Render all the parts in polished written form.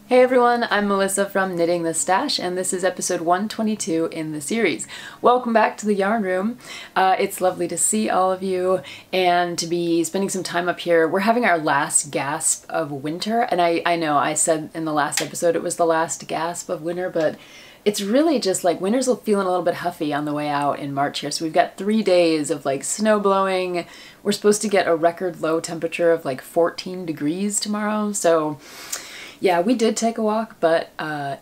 Hey everyone, I'm Melissa from Knitting the Stash, and this is episode 122 in the series. Welcome back to the yarn room. It's lovely to see all of you and to be spending some time up here. We're having our last gasp of winter, and I know I said in the last episode it was the last gasp of winter, but it's really just like winter's feeling a little bit huffy on the way out in March here. So we've got 3 days of like snow blowing. We're supposed to get a record low temperature of like 14 degrees tomorrow, so yeah, we did take a walk, but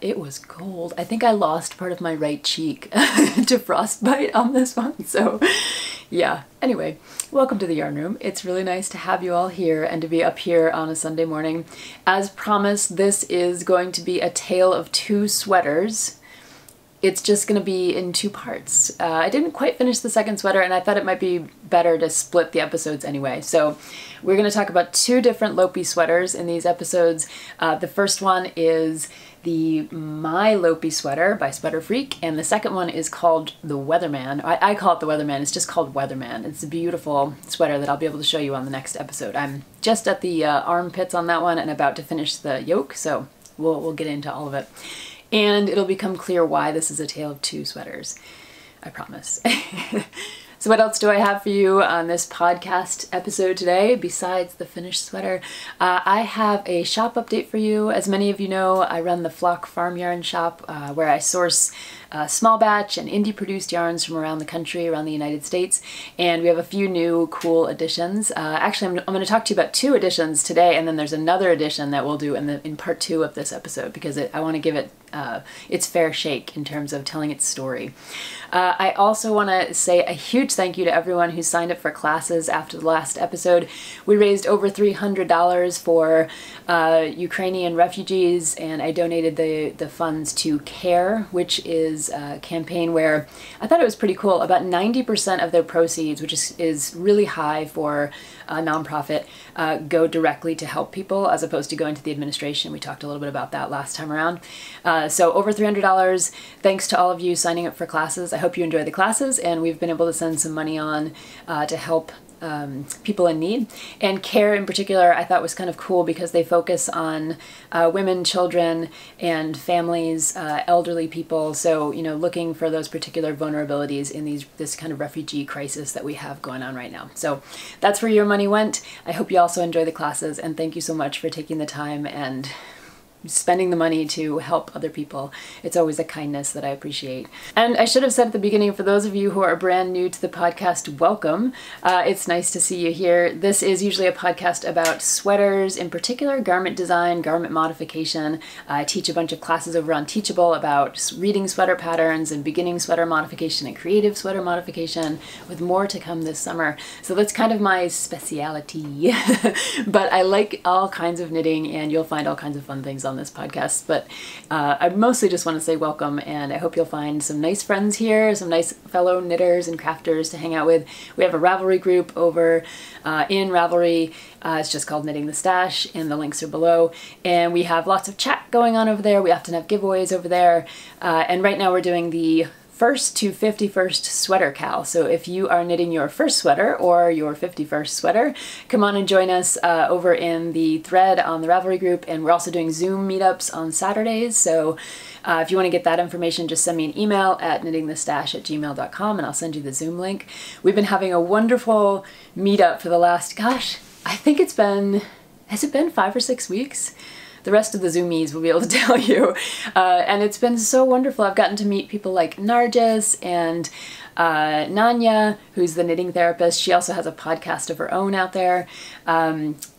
it was cold. I think I lost part of my right cheek to frostbite on this one, so yeah. Anyway, welcome to the yarn room. It's really nice to have you all here and to be up here on a Sunday morning. As promised, this is going to be a tale of 2 sweaters. It's just going to be in 2 parts. I didn't quite finish the second sweater, and I thought it might be better to split the episodes anyway. So we're going to talk about 2 different Lopi sweaters in these episodes. The first one is the My Lopi sweater by Sweater Freak, and the second one is called the Weatherman. I call it the Weatherman. It's just called Weatherman. It's a beautiful sweater that I'll be able to show you on the next episode. I'm just at the armpits on that one and about to finish the yoke, so we'll get into all of it. And it'll become clear why this is a tale of 2 sweaters. I promise. So what else do I have for you on this podcast episode today besides the finished sweater? I have a shop update for you. As many of you know, I run the Flock Farm Yarn Shop where I source small batch and indie produced yarns from around the country, around the United States, and we have a few new cool additions. Actually, I'm going to talk to you about 2 additions today, and then there's another edition that we'll do in part 2 of this episode because I want to give it its fair shake in terms of telling its story. I also want to say a huge thank you to everyone who signed up for classes after the last episode. We raised over $300 for Ukrainian refugees, and I donated the funds to CARE, which is a campaign where I thought it was pretty cool. About 90% of their proceeds, which is really high for a nonprofit, go directly to help people as opposed to going to the administration. We talked a little bit about that last time around. So over $300, thanks to all of you signing up for classes. I hope you enjoy the classes, and we've been able to send some money on to help people in need. And CARE in particular I thought was kind of cool because they focus on women, children, and families, elderly people, so you know, looking for those particular vulnerabilities in this kind of refugee crisis that we have going on right now. So that's where your money went. I hope you also enjoy the classes, and thank you so much for taking the time and spending the money to help other people. It's always a kindness that I appreciate. And I should have said at the beginning, for those of you who are brand new to the podcast, welcome. It's nice to see you here. This is usually a podcast about sweaters, in particular garment design, garment modification. I teach a bunch of classes over on Teachable about reading sweater patterns and beginning sweater modification and creative sweater modification, with more to come this summer. So that's kind of my speciality. But I like all kinds of knitting, and you'll find all kinds of fun things on this podcast, but I mostly just want to say welcome, and I hope you'll find some nice friends here, some nice fellow knitters and crafters to hang out with. We have a Ravelry group over in Ravelry. It's just called Knitting the Stash, and the links are below, and we have lots of chat going on over there. We often have giveaways over there, and right now we're doing the 1st to 51st Sweater KAL. So if you are knitting your first sweater or your 51st sweater, come on and join us over in the thread on the Ravelry group, and we're also doing Zoom meetups on Saturdays. So if you want to get that information, just send me an email at knittingthestash@gmail.com and I'll send you the Zoom link. We've been having a wonderful meetup for the last, gosh, I think has it been 5 or 6 weeks? The rest of the Zoomies will be able to tell you. And it's been so wonderful. I've gotten to meet people like Nargis and Nanya, who's the knitting therapist. She also has a podcast of her own out there.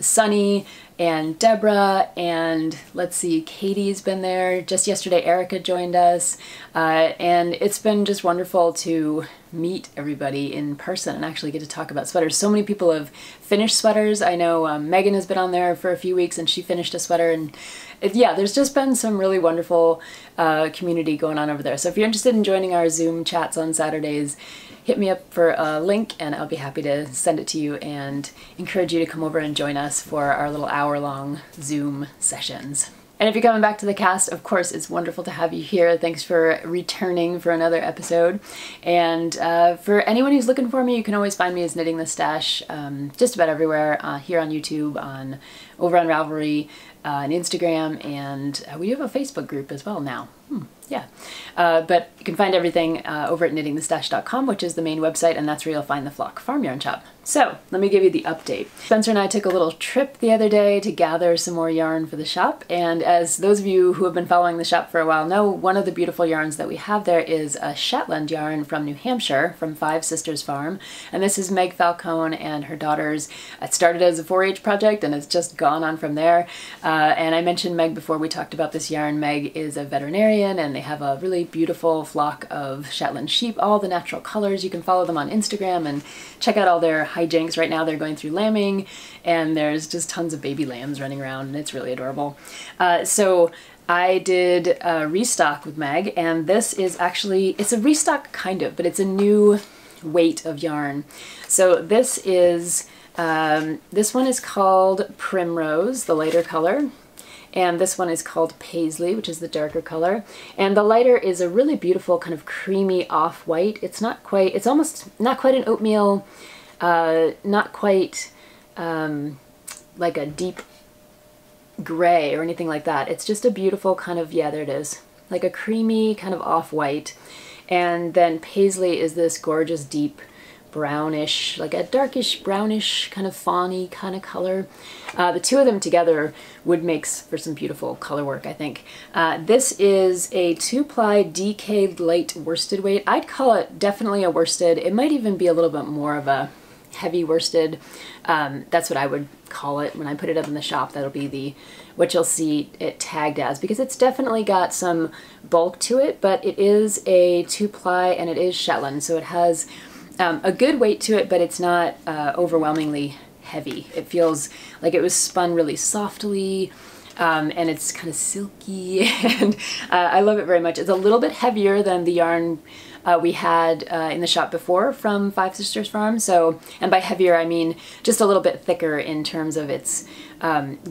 Sunny and Deborah, and let's see, Katie's been there. Just yesterday, Erica joined us. And it's been just wonderful to meet everybody in person and actually get to talk about sweaters. So many people have finished sweaters. I know Megan has been on there for a few weeks and she finished a sweater, and yeah, there's just been some really wonderful community going on over there. So if you're interested in joining our Zoom chats on Saturdays, hit me up for a link and I'll be happy to send it to you and encourage you to come over and join us for our little hour-long Zoom sessions. And if you're coming back to the cast, of course, it's wonderful to have you here. Thanks for returning for another episode. And for anyone who's looking for me, you can always find me as Knitting the Stash just about everywhere, here on YouTube, over on Ravelry, on Instagram, and we have a Facebook group as well now. Yeah. But you can find everything over at knittingthestash.com, which is the main website, and that's where you'll find the Flock Farm Yarn Shop. So let me give you the update. Spencer and I took a little trip the other day to gather some more yarn for the shop, and as those of you who have been following the shop for a while know, one of the beautiful yarns that we have there is a Shetland yarn from New Hampshire, from Five Sisters Farm, and this is Meg Falcone and her daughters. It started as a 4-H project and it's just gone on from there. And I mentioned Meg before we talked about this yarn. Meg is a veterinarian and they have a really beautiful flock of Shetland sheep, all the natural colors. You can follow them on Instagram and check out all their hijinks. Right now they're going through lambing and there's just tons of baby lambs running around and it's really adorable. So I did a restock with Meg, and this is actually, it's a restock kind of, but it's a new weight of yarn. So this is, this one is called Primrose, the lighter color. And this one is called Paisley, which is the darker color. And the lighter is a really beautiful kind of creamy off-white. It's not quite, it's almost not quite an oatmeal, not quite like a deep gray or anything like that. It's just a beautiful kind of, yeah, there it is, like a creamy kind of off-white. And then Paisley is this gorgeous deep brownish, like a darkish brownish kind of fawny kind of color. The two of them together would make for some beautiful color work, I think. This is a 2-ply DK light worsted weight. I'd call it definitely a worsted. It might even be a little bit more of a heavy worsted. That's what I would call it when I put it up in the shop. That'll be what you'll see it tagged as, because it's definitely got some bulk to it, but it is a 2-ply and it is Shetland, so it has a good weight to it, but it's not overwhelmingly heavy. It feels like it was spun really softly, and it's kind of silky, and I love it very much. It's a little bit heavier than the yarn we had in the shop before from Five Sisters Farm. So, and by heavier I mean just a little bit thicker in terms of its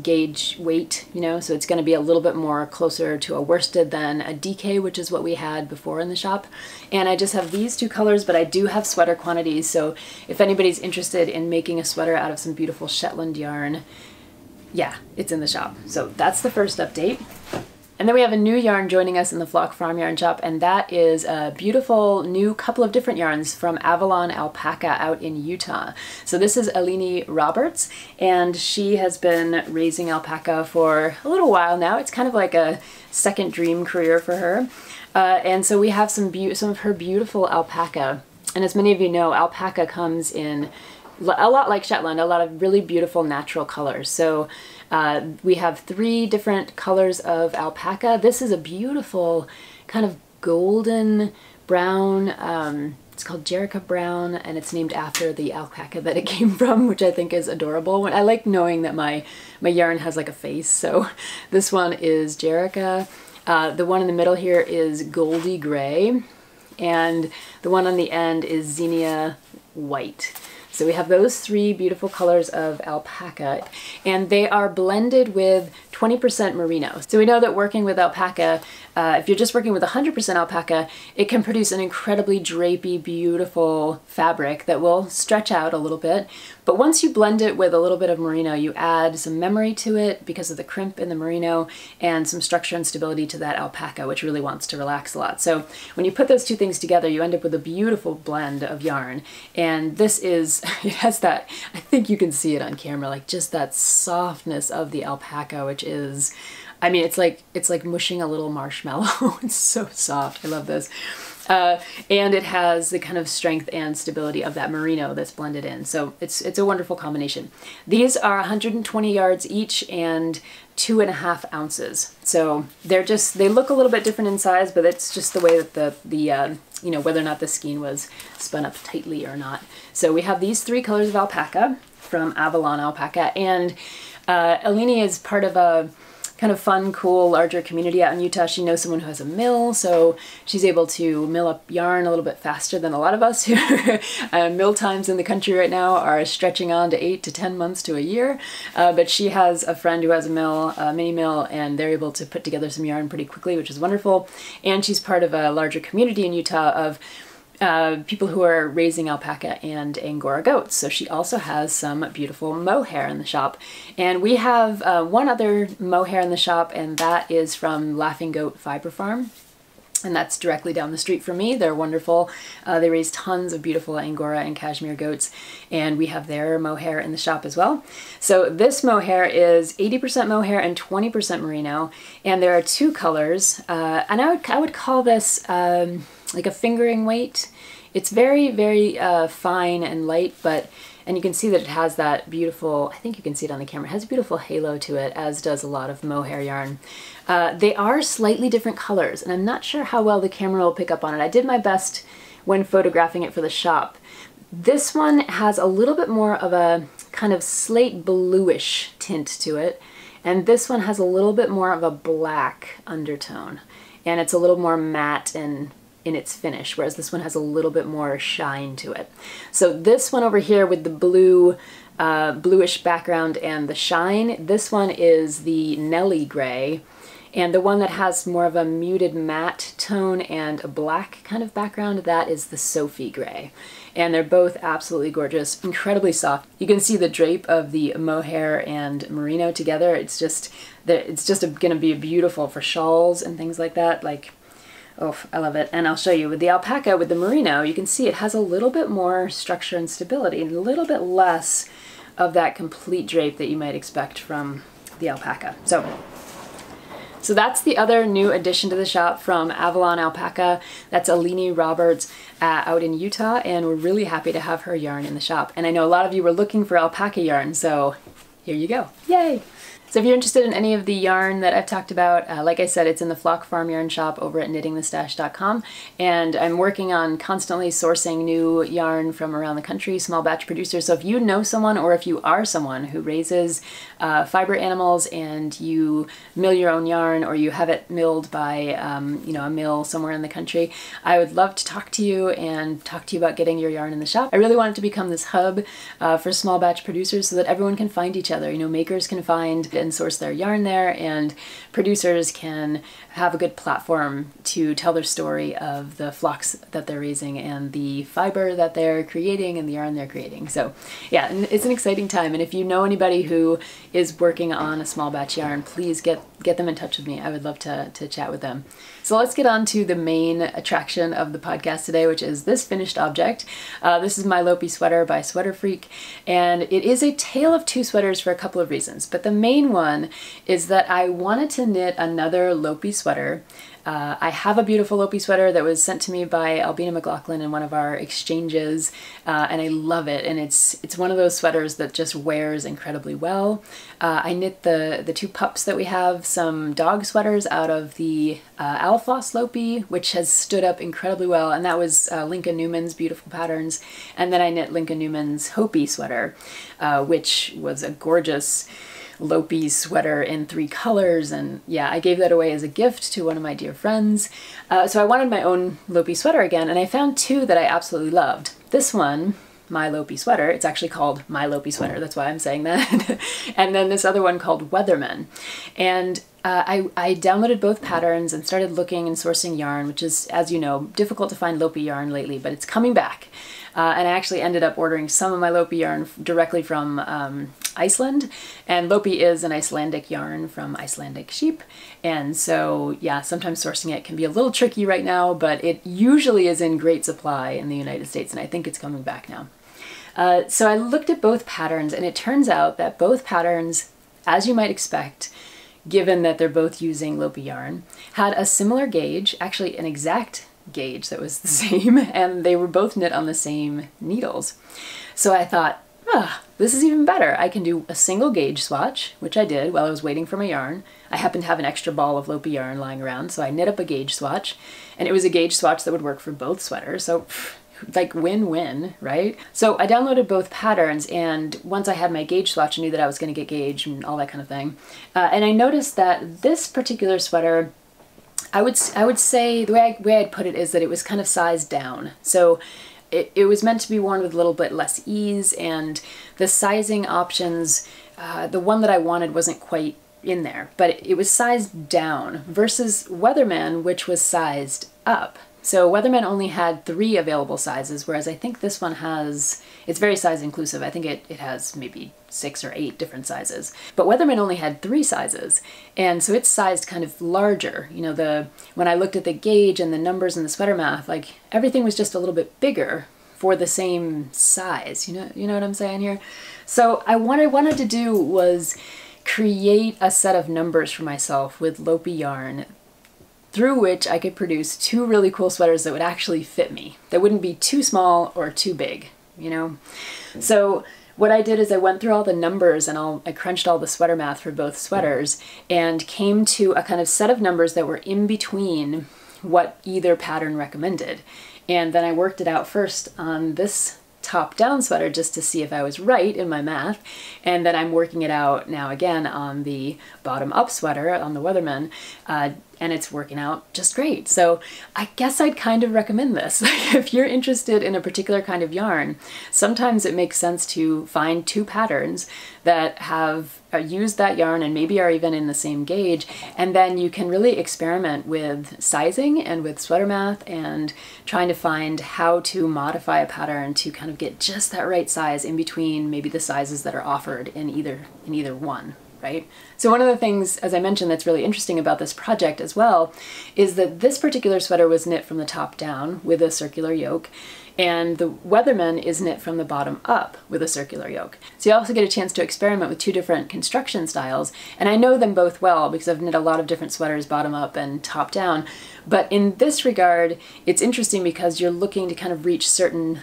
gauge weight, you know, so it's going to be a little bit more closer to a worsted than a DK, which is what we had before in the shop. And I just have these two colors, but I do have sweater quantities, so if anybody's interested in making a sweater out of some beautiful Shetland yarn, yeah, it's in the shop. So that's the first update. And then we have a new yarn joining us in the Flock Farm Yarn Shop, and that is a beautiful new couple of different yarns from Avalon Alpaca out in Utah. So this is Aline Roberts, and she has been raising alpaca for a little while now. It's kind of like a second dream career for her. And so we have some of her beautiful alpaca. And as many of you know, alpaca comes in a lot like Shetland, a lot of really beautiful natural colors. So we have 3 different colors of alpaca. This is a beautiful kind of golden brown, it's called Jerica brown, and it's named after the alpaca that it came from, which I think is adorable. I like knowing that my yarn has like a face, so this one is Jerica. The one in the middle here is Goldy Gray, and the one on the end is Xenia White. So we have those 3 beautiful colors of alpaca, and they are blended with 20% merino. So we know that working with alpaca, if you're just working with 100% alpaca, it can produce an incredibly drapey, beautiful fabric that will stretch out a little bit. But once you blend it with a little bit of merino, you add some memory to it because of the crimp in the merino, and some structure and stability to that alpaca, which really wants to relax a lot. So when you put those 2 things together, you end up with a beautiful blend of yarn. And this is, it has that, I think you can see it on camera, like just that softness of the alpaca, which is, I mean, it's like mushing a little marshmallow. It's so soft. I love this. And it has the kind of strength and stability of that merino that's blended in. So it's a wonderful combination. These are 120 yards each and 2.5 ounces. So they look a little bit different in size, but it's just the way that you know, whether or not the skein was spun up tightly or not. So we have these 3 colors of alpaca from Avalon Alpaca, and Aline is part of a kind of fun, cool, larger community out in Utah. She knows someone who has a mill, so she's able to mill up yarn a little bit faster than a lot of us who mill times in the country right now are stretching on to 8 to 10 months to a year. But she has a friend who has a mill, a mini mill, and they're able to put together some yarn pretty quickly, which is wonderful. And she's part of a larger community in Utah of people who are raising alpaca and Angora goats. So she also has some beautiful mohair in the shop. And we have one other mohair in the shop, and that is from Laughing Goat Fiber Farm. And that's directly down the street from me. They're wonderful. They raise tons of beautiful Angora and Cashmere goats, and we have their mohair in the shop as well. So this mohair is 80% mohair and 20% merino, and there are two colors. And I would call this like a fingering weight. It's very, very fine and light, and you can see that it has that beautiful, I think you can see it on the camera, it has a beautiful halo to it, as does a lot of mohair yarn. They are slightly different colors, and I'm not sure how well the camera will pick up on it. I did my best when photographing it for the shop. This one has a little bit more of a kind of slate bluish tint to it, and this one has a little bit more of a black undertone, and it's a little more matte and in its finish, whereas this one has a little bit more shine to it. So this one over here with the blue, bluish background and the shine, this one is the Nelly Gray, and the one that has more of a muted matte tone and a black kind of background, that is the Sophie Gray. And they're both absolutely gorgeous, incredibly soft. You can see the drape of the mohair and merino together. It's just gonna be beautiful for shawls and things like that. Like, oh, I love it. And I'll show you with the alpaca, with the merino, you can see it has a little bit more structure and stability and a little bit less of that complete drape that you might expect from the alpaca. So that's the other new addition to the shop from Avalon Alpaca. That's Alini Roberts out in Utah, and we're really happy to have her yarn in the shop. And I know a lot of you were looking for alpaca yarn, so here you go. Yay! So if you're interested in any of the yarn that I've talked about, like I said, it's in the Flock Farm Yarn Shop over at knittingthestash.com, and I'm working on constantly sourcing new yarn from around the country, small batch producers. So if you know someone, or if you are someone who raises fiber animals and you mill your own yarn, or you have it milled by you know, a mill somewhere in the country, I would love to talk to you and talk to you about getting your yarn in the shop. I really want it to become this hub for small batch producers so that everyone can find each other. You know, makers can find and source their yarn there, and producers can have a good platform to tell their story of the flocks that they're raising and the fiber that they're creating and the yarn they're creating. So yeah, it's an exciting time, and if you know anybody who is working on a small batch yarn, please get them in touch with me. I would love to chat with them. So let's get on to the main attraction of the podcast today, which is this finished object. This is my Lopi sweater by Sweater Freak, and it is a tale of two sweaters for a couple of reasons, but the main one is that I wanted to knit another Lopi sweater. I have a beautiful Lopi sweater that was sent to me by Albina McLaughlin in one of our exchanges, and I love it, and it's one of those sweaters that just wears incredibly well. I knit the two pups that we have, some dog sweaters out of the Alfloss Lopi, which has stood up incredibly well, and that was Lincoln Newman's beautiful patterns, and then I knit Lincoln Newman's Hopi sweater, which was a gorgeous Lopi sweater in 3 colors, and yeah, I gave that away as a gift to one of my dear friends. So I wanted my own Lopi sweater again, and I found 2 that I absolutely loved. This one, My Lopi Sweater, it's actually called My Lopi Sweater, that's why I'm saying that. And then this other one called Weatherman. And I downloaded both patterns and started looking and sourcing yarn, which is, as you know, difficult to find Lopi yarn lately, but it's coming back. And I actually ended up ordering some of my Lopi yarn directly from Iceland, and Lopi is an Icelandic yarn from Icelandic sheep, and so yeah, sometimes sourcing it can be a little tricky right now, but it usually is in great supply in the United States, and I think it's coming back now. So I looked at both patterns, and it turns out that both patterns, as you might expect, given that they're both using Lopi yarn, had a similar gauge, actually an exact gauge that was the same, and they were both knit on the same needles. So I thought, this is even better. I can do a single gauge swatch, which I did while I was waiting for my yarn. I happened to have an extra ball of Lopi yarn lying around, so I knit up a gauge swatch, and it was a gauge swatch that would work for both sweaters, so like win-win, right? So I downloaded both patterns, and once I had my gauge swatch, I knew that I was going to get gauge and all that kind of thing. And I noticed that this particular sweater, I would say the way I'd put it is that it was kind of sized down. So it was meant to be worn with a little bit less ease, and the sizing options, the one that I wanted wasn't quite in there, but it was sized down versus Weatherman, which was sized up. So Weatherman only had 3 available sizes, whereas I think this one has, it's very size inclusive. I think it has maybe 6 or 8 different sizes. But Weatherman only had 3 sizes, and so it's sized kind of larger. You know, when I looked at the gauge and the numbers and the sweater math, like everything was just a little bit bigger for the same size. You know what I'm saying here? So what I wanted to do was create a set of numbers for myself with Lopi yarn through which I could produce 2 really cool sweaters that would actually fit me, that wouldn't be too small or too big, you know? So what I did is I went through all the numbers and I crunched all the sweater math for both sweaters and came to a kind of set of numbers that were in between what either pattern recommended. And then I worked it out first on this top-down sweater just to see if I was right in my math, and then I'm working it out now again on the bottom-up sweater on the Weatherman, and it's working out just great. So I guess I'd kind of recommend this. If you're interested in a particular kind of yarn, sometimes it makes sense to find 2 patterns that have used that yarn and maybe are even in the same gauge, and then you can really experiment with sizing and with sweater math and trying to find how to modify a pattern to kind of get just that right size in between maybe the sizes that are offered in either one. Right? So one of the things, as I mentioned, that's really interesting about this project as well is that this particular sweater was knit from the top down with a circular yoke, and the Weatherman is knit from the bottom up with a circular yoke. So you also get a chance to experiment with 2 different construction styles, and I know them both well because I've knit a lot of different sweaters bottom up and top down. But in this regard, it's interesting because you're looking to kind of reach certain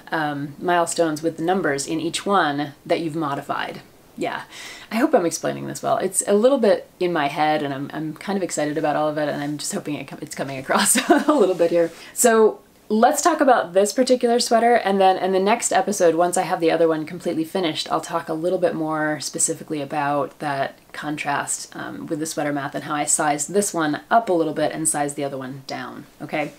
milestones with the numbers in each one that you've modified. Yeah, I hope I'm explaining this well. It's a little bit in my head, and I'm kind of excited about all of it, and I'm just hoping it's coming across a little bit here. So let's talk about this particular sweater, and then in the next episode, once I have the other one completely finished, I'll talk a little bit more specifically about that contrast with the sweater math and how I sized this one up a little bit and sized the other one down, okay?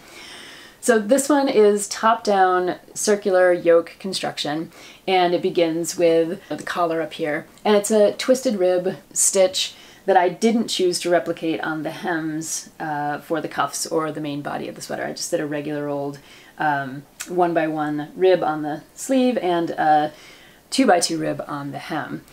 So this one is top-down circular yoke construction, and it begins with the collar up here. And it's a twisted rib stitch that I didn't choose to replicate on the hems for the cuffs or the main body of the sweater. I just did a regular old 1x1 rib on the sleeve and a 2x2 rib on the hem.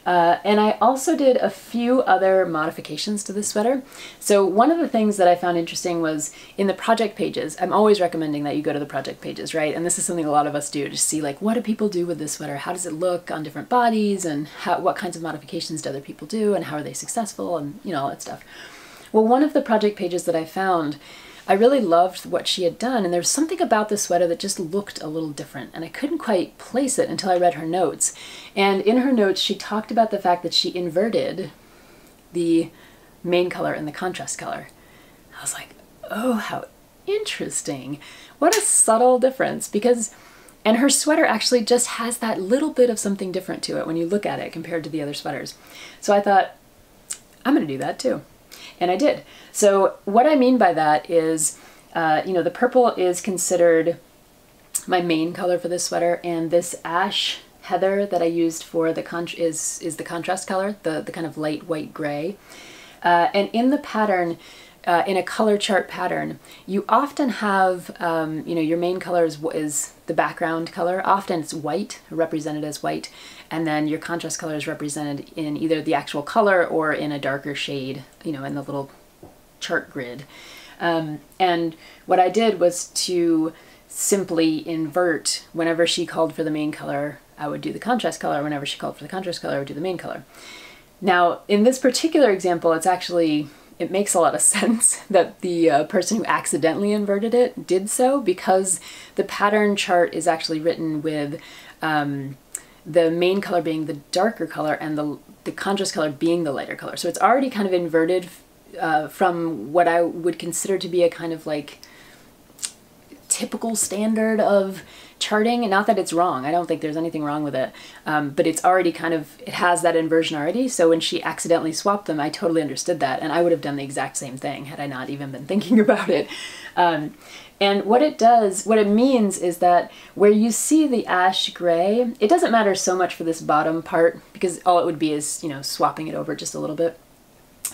And I also did a few other modifications to this sweater. So one of the things that I found interesting was in the project pages. I'm always recommending that you go to the project pages, right? And this is something a lot of us do, to see like, what do people do with this sweater? How does it look on different bodies, and what kinds of modifications do other people do, and how are they successful, and you know, all that stuff. Well, one of the project pages that I found, I really loved what she had done, and there was something about the sweater that just looked a little different, and I couldn't quite place it until I read her notes. And in her notes, she talked about the fact that she inverted the main color and the contrast color. I was like, oh, how interesting. What a subtle difference, and her sweater actually just has that little bit of something different to it when you look at it compared to the other sweaters. So I thought, I'm gonna do that too. And I did. So what I mean by that is, you know, the purple is considered my main color for this sweater, and this ash heather that I used for the is the contrast color, the kind of light white gray. And in the pattern, in a color chart pattern, you often have, you know, your main color is the background color. Often it's white, represented as white, and then your contrast color is represented in either the actual color or in a darker shade, you know, in the little chart grid. And what I did was to simply invert. Whenever she called for the main color, I would do the contrast color. Whenever she called for the contrast color, I would do the main color. Now, in this particular example, it makes a lot of sense that the person who accidentally inverted it did so, because the pattern chart is actually written with the main color being the darker color and the contrast color being the lighter color. So it's already kind of inverted from what I would consider to be a kind of like typical standard of charting. Not that it's wrong, I don't think there's anything wrong with it, but it's already kind of, it has that inversion already, so when she accidentally swapped them, I totally understood that, and I would have done the exact same thing had I not even been thinking about it. And what it does, what it means is that where you see the ash gray, it doesn't matter so much for this bottom part, because all it would be is, you know, swapping it over just a little bit.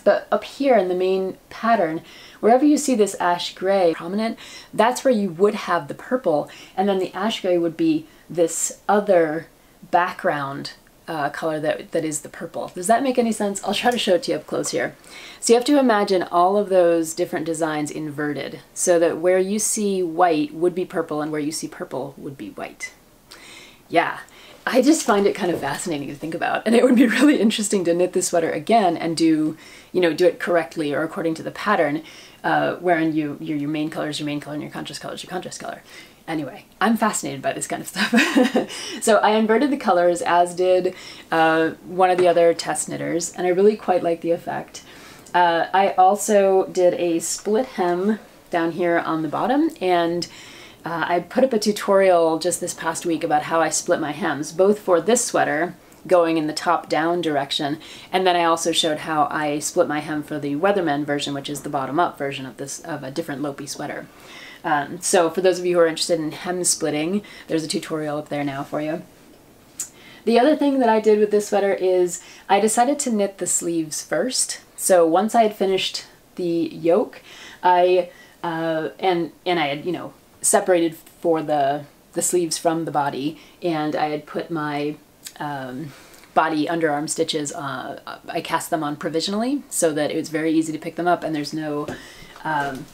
But up here in the main pattern, wherever you see this ash gray prominent, that's where you would have the purple, and then the ash gray would be this other background color that is the purple. Does that make any sense? I'll try to show it to you up close here. So you have to imagine all of those different designs inverted, so that where you see white would be purple and where you see purple would be white. Yeah, I just find it kind of fascinating to think about, and it would be really interesting to knit this sweater again and do, you know, do it correctly or according to the pattern, wherein your main color is your main color and your contrast color is your contrast color. Anyway, I'm fascinated by this kind of stuff. So I inverted the colors, as did one of the other test knitters, and I really quite like the effect. I also did a split hem down here on the bottom, and I put up a tutorial just this past week about how I split my hems, both for this sweater, going in the top-down direction, and then I also showed how I split my hem for the Weatherman version, which is the bottom-up version of this, of a different Lopi sweater. So for those of you who are interested in hem splitting, there's a tutorial up there now for you. The other thing that I did with this sweater is I decided to knit the sleeves first. So once I had finished the yoke, I had, you know, separated for the sleeves from the body, and I had put my body underarm stitches, I cast them on provisionally so that it was very easy to pick them up, and there's no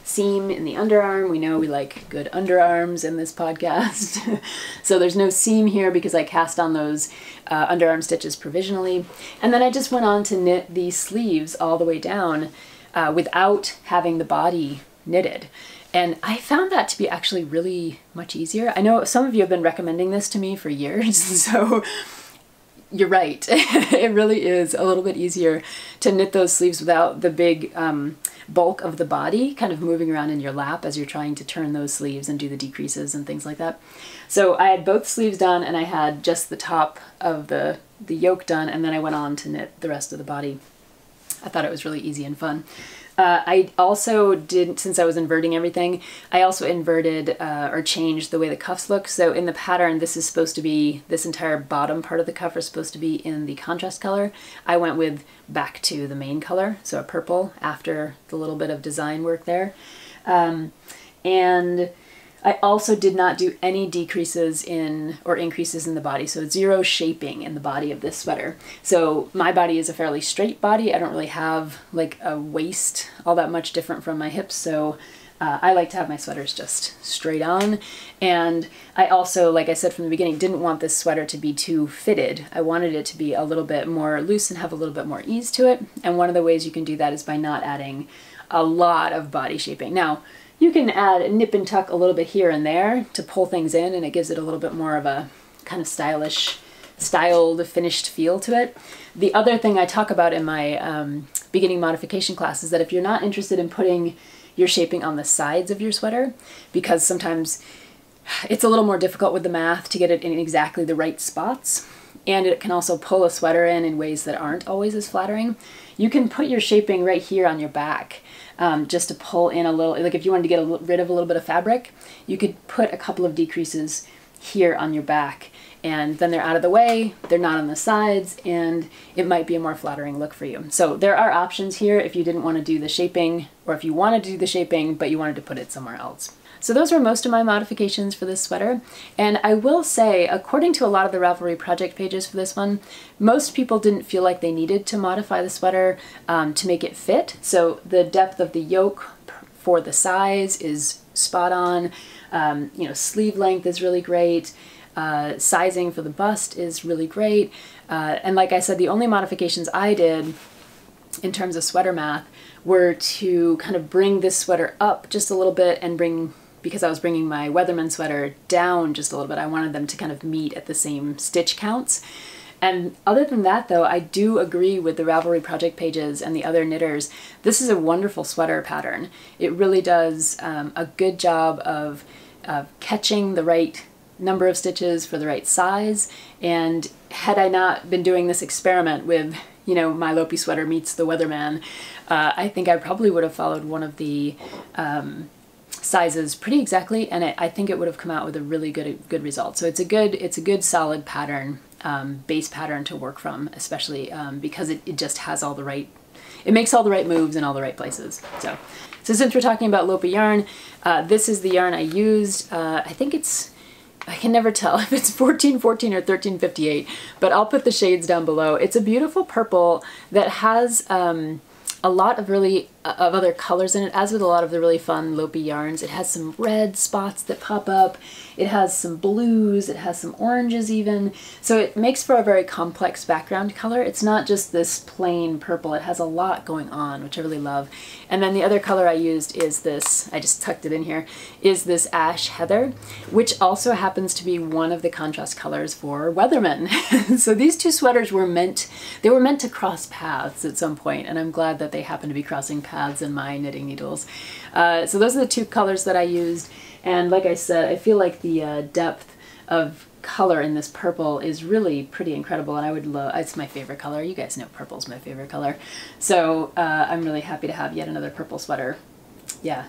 seam in the underarm. We know we like good underarms in this podcast. So there's no seam here because I cast on those underarm stitches provisionally. And then I just went on to knit the sleeves all the way down without having the body knitted. And I found that to be actually really much easier. I know some of you have been recommending this to me for years, so you're right. It really is a little bit easier to knit those sleeves without the big bulk of the body kind of moving around in your lap as you're trying to turn those sleeves and do the decreases and things like that. So I had both sleeves done, and I had just the top of the yoke done, and then I went on to knit the rest of the body. I thought it was really easy and fun. I also did, since I was inverting everything, I also inverted or changed the way the cuffs look. So in the pattern, this is supposed to be, this entire bottom part of the cuff is supposed to be in the contrast color. I went with back to the main color, so a purple after the little bit of design work there. And I also did not do any decreases in or increases in the body, so zero shaping in the body of this sweater. So my body is a fairly straight body. I don't really have like a waist all that much different from my hips, so I like to have my sweaters just straight on. And I also, like I said from the beginning, didn't want this sweater to be too fitted. I wanted it to be a little bit more loose and have a little bit more ease to it. And one of the ways you can do that is by not adding a lot of body shaping. Now, you can add nip and tuck a little bit here and there to pull things in, and it gives it a little bit more of a kind of stylish, styled, finished feel to it. The other thing I talk about in my beginning modification class is that if you're not interested in putting your shaping on the sides of your sweater, because sometimes it's a little more difficult with the math to get it in exactly the right spots, and it can also pull a sweater in ways that aren't always as flattering, you can put your shaping right here on your back. Just to pull in a little, like if you wanted to get rid of a little bit of fabric, you could put a couple of decreases here on your back, and then they're out of the way, they're not on the sides, and it might be a more flattering look for you. So there are options here if you didn't want to do the shaping, or if you wanted to do the shaping but you wanted to put it somewhere else. So those were most of my modifications for this sweater, and I will say, according to a lot of the Ravelry project pages for this one, most people didn't feel like they needed to modify the sweater to make it fit. So the depth of the yoke for the size is spot on, you know, sleeve length is really great, sizing for the bust is really great, and like I said, the only modifications I did in terms of sweater math were to kind of bring this sweater up just a little bit and bring, because I was bringing my Weatherman sweater down just a little bit, I wanted them to kind of meet at the same stitch counts. And other than that though, I do agree with the Ravelry project pages and the other knitters. This is a wonderful sweater pattern. It really does a good job of catching the right number of stitches for the right size. And had I not been doing this experiment with, you know, my Lopi sweater meets the Weatherman, I think I probably would have followed one of the sizes pretty exactly, and I think it would have come out with a really good result. So it's a good solid pattern, base pattern to work from, especially because it just has all the right, it makes all the right moves in all the right places. So since we're talking about Lopi yarn, this is the yarn I used. I think it's, I can never tell if it's 1414 or 1358, but I'll put the shades down below. It's a beautiful purple that has a lot of other colors in it, as with a lot of the really fun Lopi yarns. It has some red spots that pop up, it has some blues, it has some oranges even, so it makes for a very complex background color. It's not just this plain purple, it has a lot going on, which I really love. And then the other color I used is this, I just tucked it in here, is this Ash Heather, which also happens to be one of the contrast colors for Weatherman. So these two sweaters were meant to cross paths at some point, and I'm glad that they happen to be crossing paths in my knitting needles. So those are the two colors that I used, and like I said, I feel like the depth of color in this purple is really pretty incredible, and I would love, it's my favorite color. You guys know purple's my favorite color. So I'm really happy to have yet another purple sweater. Yeah.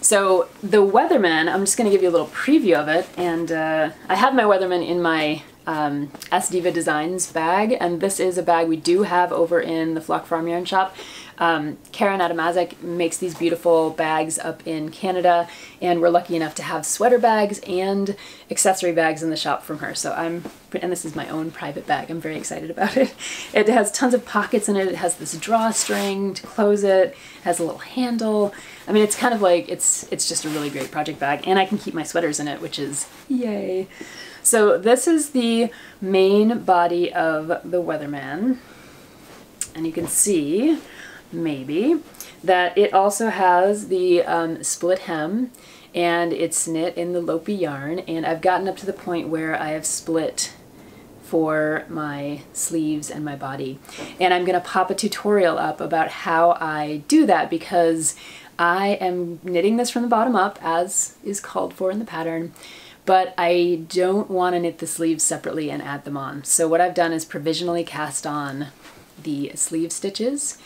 So the Weatherman, I'm just going to give you a little preview of it, and I have my Weatherman in my S-Diva Designs bag, and this is a bag we do have over in the Flock Farm Yarn Shop. Karen Adamazic makes these beautiful bags up in Canada, and we're lucky enough to have sweater bags and accessory bags in the shop from her. So and this is my own private bag. I'm very excited about it. It has tons of pockets in it. It has this drawstring to close it. It has a little handle. I mean, it's kind of like, it's just a really great project bag, and I can keep my sweaters in it, which is yay. So this is the main body of the Weatherman, and you can see maybe that it also has the split hem, and it's knit in the Lopi yarn, and I've gotten up to the point where I have split for my sleeves and my body, and I'm gonna pop a tutorial up about how I do that, because I am knitting this from the bottom up as is called for in the pattern, but I don't want to knit the sleeves separately and add them on. So what I've done is provisionally cast on the sleeve stitches,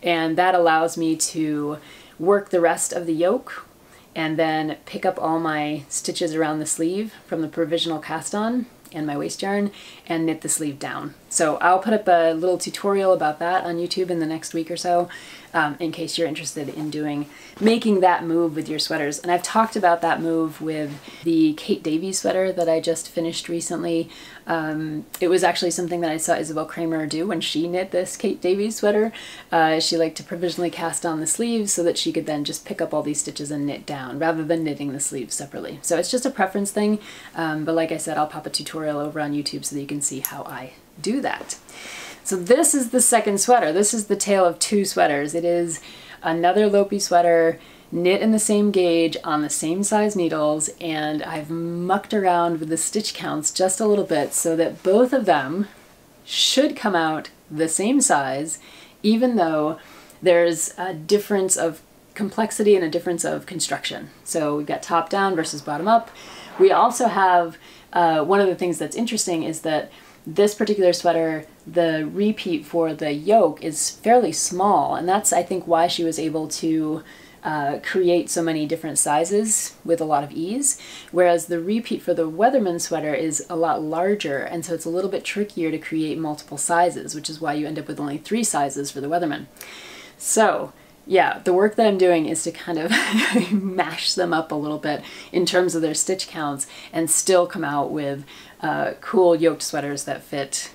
and that allows me to work the rest of the yoke and then pick up all my stitches around the sleeve from the provisional cast on and my waste yarn and knit the sleeve down. So I'll put up a little tutorial about that on YouTube in the next week or so, in case you're interested in making that move with your sweaters. And I've talked about that move with the Kate Davies sweater that I just finished recently. It was actually something that I saw Isabel Kramer do when she knit this Kate Davies sweater. She liked to provisionally cast on the sleeves so that she could then just pick up all these stitches and knit down rather than knitting the sleeves separately. So it's just a preference thing, but like I said, I'll pop a tutorial over on YouTube so that you can see how I do that. So this is the second sweater. This is the tale of two sweaters. It is another Lopi sweater knit in the same gauge on the same size needles, and I've mucked around with the stitch counts just a little bit so that both of them should come out the same size, even though there's a difference of complexity and a difference of construction. So we've got top down versus bottom up. We also have, one of the things that's interesting is that this particular sweater, the repeat for the yoke is fairly small, and that's, I think, why she was able to create so many different sizes with a lot of ease, whereas the repeat for the Weatherman sweater is a lot larger, and so it's a little bit trickier to create multiple sizes, which is why you end up with only 3 sizes for the Weatherman. So yeah, the work that I'm doing is to kind of mash them up a little bit in terms of their stitch counts and still come out with cool yoked sweaters that fit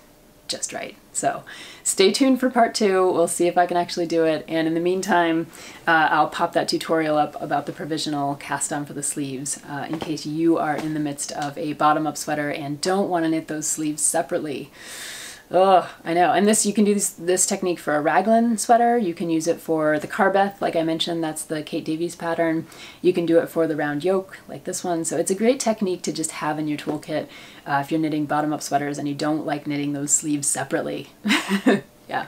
just right. So stay tuned for part 2. We'll see if I can actually do it. And in the meantime, I'll pop that tutorial up about the provisional cast on for the sleeves in case you are in the midst of a bottom-up sweater and don't want to knit those sleeves separately. Oh, I know. And this, you can do this technique for a raglan sweater. You can use it for the Carbeth, like I mentioned, that's the Kate Davies pattern. You can do it for the round yoke, like this one. So it's a great technique to just have in your toolkit if you're knitting bottom-up sweaters and you don't like knitting those sleeves separately. Yeah.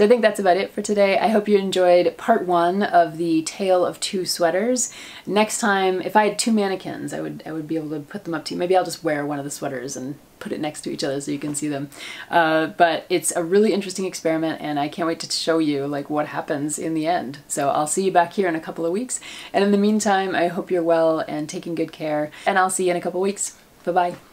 So I think that's about it for today. I hope you enjoyed part 1 of the tale of 2 sweaters. Next time, if I had 2 mannequins, I would be able to put them up to you. Maybe I'll just wear one of the sweaters and put it next to each other so you can see them. But it's a really interesting experiment, and I can't wait to show you like what happens in the end. So I'll see you back here in a couple of weeks. And in the meantime, I hope you're well and taking good care, and I'll see you in a couple of weeks. Bye-bye.